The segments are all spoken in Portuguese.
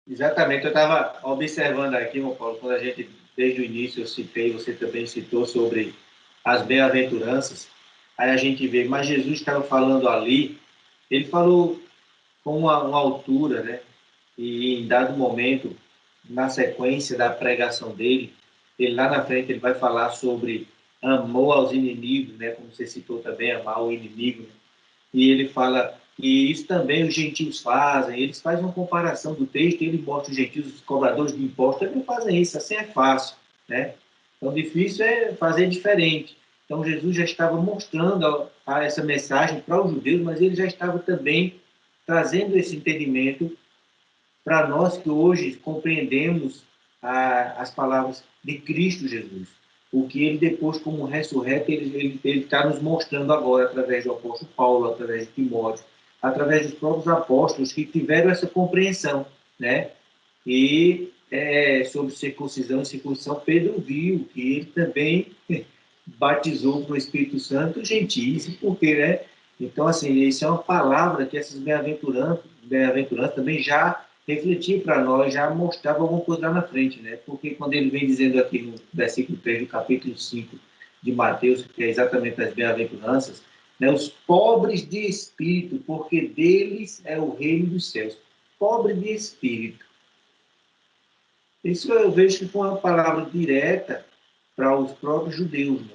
Exatamente, eu estava observando aqui, meu Paulo, quando a gente, desde o início, eu citei, você também citou sobre as bem-aventuranças, aí a gente vê, mas Jesus estava falando ali, ele falou com uma altura, né? E em dado momento, na sequência da pregação dele, ele lá na frente ele vai falar sobre amor aos inimigos, né? Como você citou também, amar o inimigo, né? E ele fala que isso também os gentios fazem, eles fazem uma comparação do texto, ele mostra os gentios, os cobradores de impostos também fazem isso, assim é fácil, né? Então, difícil é fazer diferente. Então, Jesus já estava mostrando essa mensagem para os judeus, mas ele já estava também trazendo esse entendimento para nós que hoje compreendemos as palavras de Cristo Jesus. O que ele depois, como ressurreto, ele está nos mostrando agora, através do apóstolo Paulo, através de Timóteo, através dos próprios apóstolos que tiveram essa compreensão, né? E sobre circuncisão e circuncisão, Pedro viu que ele também batizou com o Espírito Santo gentis, porque, né? Então, assim, isso é uma palavra que essas bem-aventuranças também já refletir para nós, já mostrava alguma coisa lá na frente, né? Porque quando ele vem dizendo aqui no versículo 3 do capítulo 5 de Mateus, que é exatamente as bem-aventuranças, né? Os pobres de espírito, porque deles é o reino dos céus. Pobre de espírito. Isso eu vejo que foi uma palavra direta para os próprios judeus, né?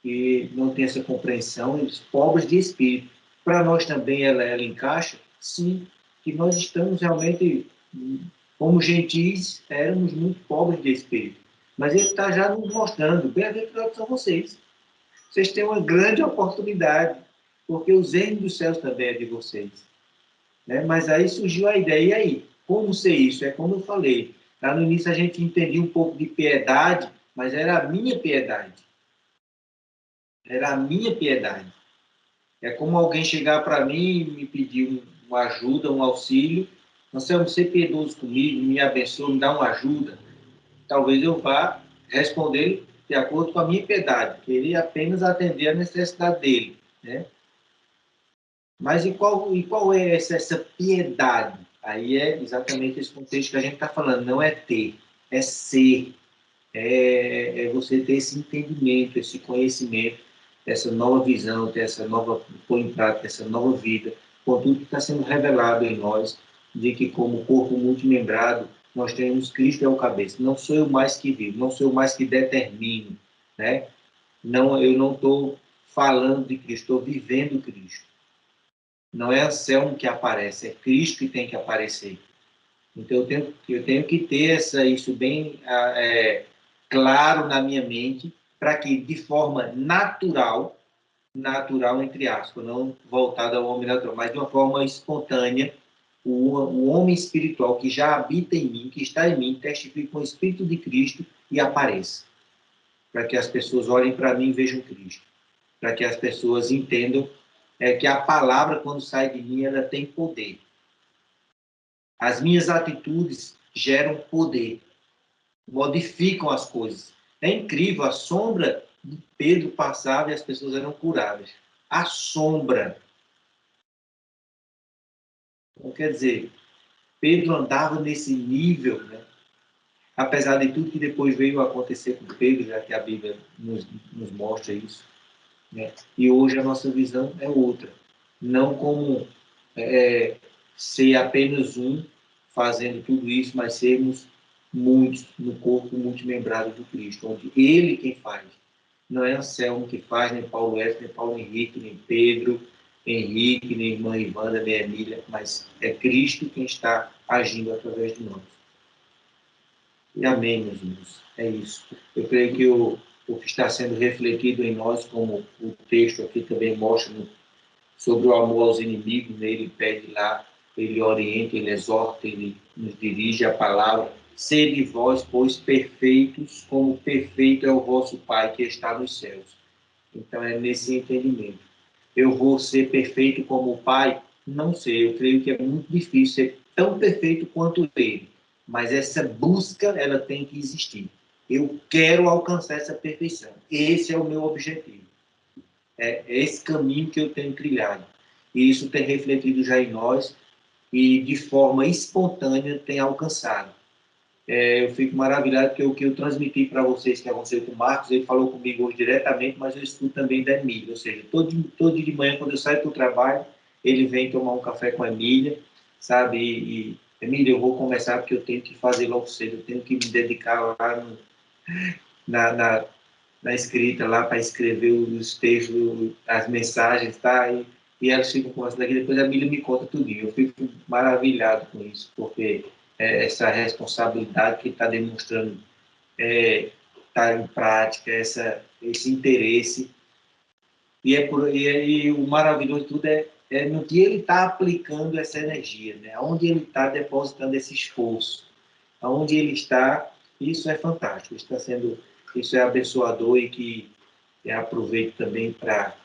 Que não tem essa compreensão, os pobres de espírito. Para nós também ela encaixa? Sim, que nós estamos realmente, como gentis, éramos muito pobres de espírito. Mas ele está já nos mostrando, bem-aventurados são vocês. Vocês têm uma grande oportunidade, porque os reinos dos céus também é de vocês. Né? Mas aí surgiu a ideia, e aí? Como ser isso? É como eu falei, lá no início a gente entendia um pouco de piedade, mas era a minha piedade. Era a minha piedade. É como alguém chegar para mim e me pedir uma ajuda, um auxílio. Anselmo, ser piedoso comigo, me abençoe, me dá uma ajuda. Talvez eu vá responder de acordo com a minha piedade, querer apenas atender a necessidade dele. Né? Mas e qual é essa piedade? Aí é exatamente esse contexto que a gente está falando. Não é ter, é ser. É você ter esse entendimento, esse conhecimento, essa nova visão, ter essa nova, pôr em prática essa nova vida, com tudo que está sendo revelado em nós, de que como corpo multimembrado, nós temos Cristo é o cabeça. Não sou eu mais que vivo, não sou eu mais que determino, né? Não, eu não estou falando de Cristo, estou vivendo Cristo. Não é Anselmo que aparece, é Cristo que tem que aparecer. Então eu tenho que ter isso bem claro na minha mente, para que de forma natural, natural entre aspas, não voltada ao homem natural, mas de uma forma espontânea, o homem espiritual que já habita em mim, que está em mim, testifique com o Espírito de Cristo e apareça. Para que as pessoas olhem para mim e vejam Cristo. Para que as pessoas entendam que a palavra, quando sai de mim, ela tem poder. As minhas atitudes geram poder, modificam as coisas. É incrível, a sombra de Pedro passava e as pessoas eram curadas. A sombra. Então, quer dizer, Pedro andava nesse nível, né? Apesar de tudo que depois veio a acontecer com Pedro, já que a Bíblia nos mostra isso. Né? E hoje a nossa visão é outra. Não como ser apenas um fazendo tudo isso, mas sermos muitos no corpo multimembrado do Cristo, onde Ele quem faz. Não é Anselmo que faz, nem Paulo Wesley, nem Paulo Henrique, nem Pedro, Henrique, nem irmã Ivana, nem Emília, mas é Cristo quem está agindo através de nós. E amém, meus irmãos. É isso. Eu creio que o que está sendo refletido em nós, como o texto aqui também mostra sobre o amor aos inimigos, né? Ele pede lá, ele orienta, ele exorta, ele nos dirige a palavra. Sede vós, pois, perfeitos, como perfeito é o vosso Pai que está nos céus. Então é nesse entendimento. Eu vou ser perfeito como o Pai? Não sei, eu creio que é muito difícil ser tão perfeito quanto ele. Mas essa busca, ela tem que existir. Eu quero alcançar essa perfeição. Esse é o meu objetivo. É esse caminho que eu tenho trilhado. E isso tem refletido já em nós, e de forma espontânea tem alcançado. Eu fico maravilhado porque o que eu transmiti para vocês que aconteceu com o Marcos, ele falou comigo hoje diretamente, mas eu escuto também da Emília, ou seja, todo dia de manhã, quando eu saio para o trabalho, ele vem tomar um café com a Emília, sabe? Emília, eu vou começar porque eu tenho que fazer logo cedo, eu tenho que me dedicar lá na, na, na escrita, lá para escrever os textos, as mensagens, tá? E elas ficam com essa daqui, depois a Emília me conta tudinho. Eu fico maravilhado com isso, porque essa responsabilidade que está demonstrando está em prática, esse interesse. E o maravilhoso de tudo é no que ele está aplicando essa energia, né? Onde ele está depositando esse esforço, aonde ele está, isso é fantástico, isso é abençoador e que eu aproveito também para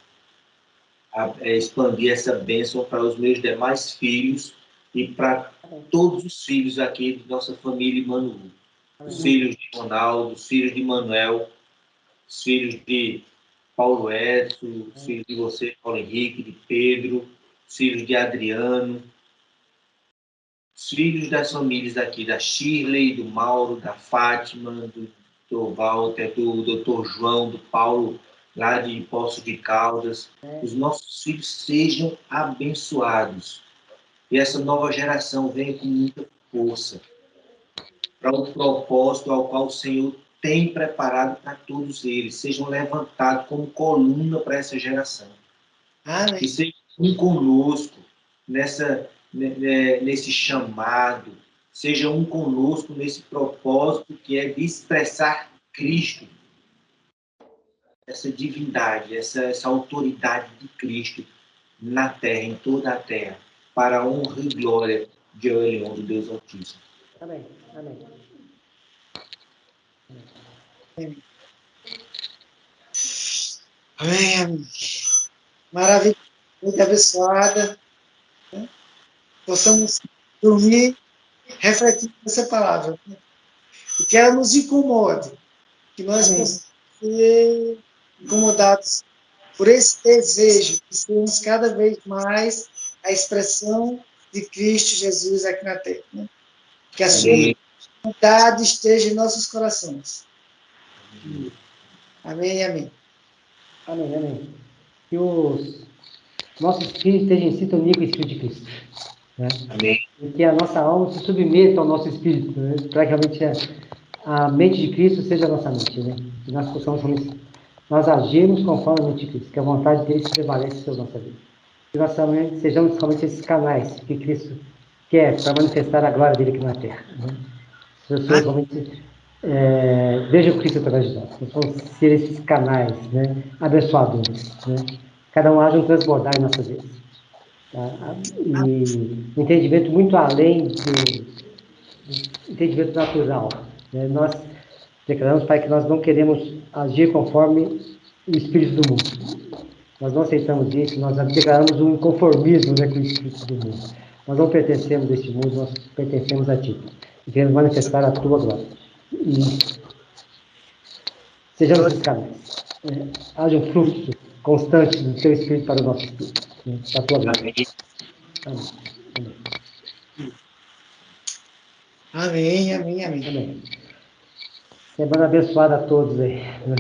expandir essa bênção para os meus demais filhos e para todos os filhos aqui de nossa família Emmanuel. Os filhos de Ronaldo, os filhos de Manuel, os filhos de Paulo Edson, os filhos de você, Paulo Henrique, de Pedro, os filhos de Adriano, os filhos das famílias aqui, da Shirley, do Mauro, da Fátima, do Dr. Walter, do Dr. João, do Paulo, lá de Poços de Caldas. Os nossos filhos sejam abençoados. E essa nova geração venha com muita força para o propósito ao qual o Senhor tem preparado para todos eles. Sejam levantados como coluna para essa geração. Amém. E sejam conosco nesse chamado. Seja um conosco nesse propósito que é de expressar Cristo, essa divindade, essa autoridade de Cristo na terra, em toda a terra, para a honra e glória de Elion, do Deus Altíssimo. Amém. Amém. Amém. Amém. Maravilha, muito abençoada. Né? Possamos dormir refletindo essa palavra. Né? E que ela nos incomode, que nós possamos ser incomodados por esse desejo de sermos cada vez mais a expressão de Cristo Jesus aqui na Terra. Né? Que a sua vontade esteja em nossos corações. Amém, amém. Amém, amém. Que os nossos espíritos estejam em sintonia com o Espírito de Cristo. Né? Amém. E que a nossa alma se submeta ao nosso espírito, né? Para que realmente a mente de Cristo seja a nossa mente. Né? Que nós possamos nós agirmos conforme a mente de Cristo, que a vontade dele se prevaleça sobre a nossa vida. Que nós sejamos realmente esses canais que Cristo quer para manifestar a glória dele aqui na Terra. Né? As pessoas realmente vejam Cristo através de nós. Nós vamos ser esses canais, né, abençoadores. Né? Cada um haja um transbordar em nossas vidas. Tá? E um entendimento muito além do entendimento natural. Né? Nós declaramos, Pai, que nós não queremos agir conforme o espírito do mundo. Nós não aceitamos isso, nós declaramos um inconformismo, né, com o espírito do mundo. Nós não pertencemos a este mundo, nós pertencemos a Ti. E queremos manifestar a Tua glória. E sejamos esses canais. Haja um fluxo constante do Teu Espírito para o nosso Espírito. Né, para a Tua glória. Amém, amém, amém. Amém. Semana abençoada a todos aí. Né?